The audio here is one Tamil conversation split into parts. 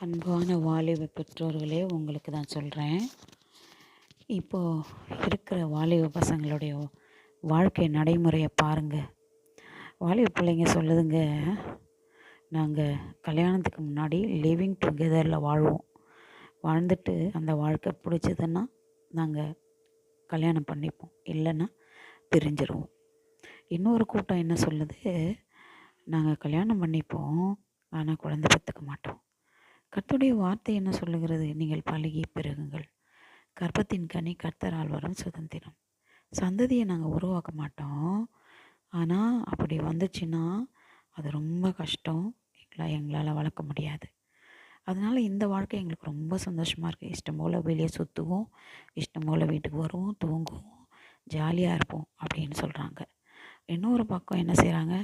அன்பான வாலிப பெற்றோர்களே, உங்களுக்கு தான் சொல்கிறேன். இப்போது இருக்கிற வாலிப பசங்களுடைய வாழ்க்கை நடைமுறையை பாருங்கள். வாலிப பிள்ளைங்க சொல்லுதுங்க, நாங்கள் கல்யாணத்துக்கு முன்னாடி லிவிங் டுகெதரில் வாழ்வோம். வாழ்ந்துட்டு அந்த வாழ்க்கை பிடிச்சதுன்னா நாங்கள் கல்யாணம் பண்ணிப்போம், இல்லைன்னா பிரிஞ்சிருவோம். இன்னொரு கூட்டம் என்ன சொல்லுது, நாங்கள் கல்யாணம் பண்ணிப்போம், ஆனால் குழந்தை பெற்றுக்க மாட்டோம். கர்த்தருடைய வார்த்தை என்ன சொல்லுகிறது? நீங்கள் பலுகி பெருகுங்கள், கர்ப்பத்தின் கனி கர்த்தரால் வரும் சுதந்திரம். சந்ததியை நாங்கள் உருவாக்க மாட்டோம், ஆனால் அப்படி வந்துச்சுன்னா அது ரொம்ப கஷ்டம், எங்களால் வளர்க்க முடியாது. அதனால் இந்த வாழ்க்கை எங்களுக்கு ரொம்ப சந்தோஷமாக இருக்குது. இஷ்டம் போல் வெளியே சுற்றுவோம், இஷ்டம் போல் வீட்டுக்கு வருவோம், தூங்குவோம், ஜாலியாக இருப்போம் அப்படின்னு சொல்கிறாங்க. இன்னொரு பக்கம் என்ன செய்கிறாங்க,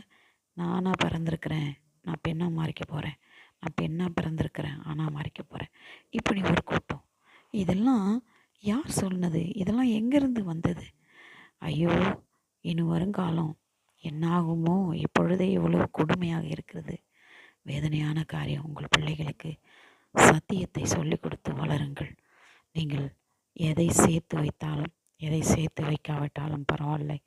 நானாக பிறந்திருக்கிறேன், நான் பெண்ணாக மாறிக்க போகிறேன், நான் பெண்ணாக பிறந்திருக்கிறேன் ஆனால் மறைக்க போகிறேன், இப்படி ஒரு கூட்டம். இதெல்லாம் யார் சொன்னது? இதெல்லாம் எங்கேருந்து வந்தது? ஐயோ, இனி வருங்காலம் என்னாகுமோ? இப்பொழுதே இவ்வளவு கொடுமையாக இருக்கிறது. வேதனையான காரியம். உங்கள் பிள்ளைகளுக்கு சத்தியத்தை சொல்லிக் கொடுத்து வளருங்கள். நீங்கள் எதை சேர்த்து வைத்தாலும், எதை சேர்த்து வைக்காவிட்டாலும் பரவாயில்லை,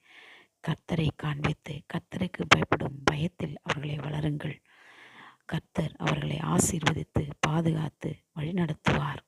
கர்த்தரை காண்பித்து கர்த்தருக்கு பயப்படும் பயத்தில் அவர்களை வளருங்கள். கர்த்தர் அவர்களை ஆசீர்வதித்து பாதுகாத்து வழிநடத்துவார்.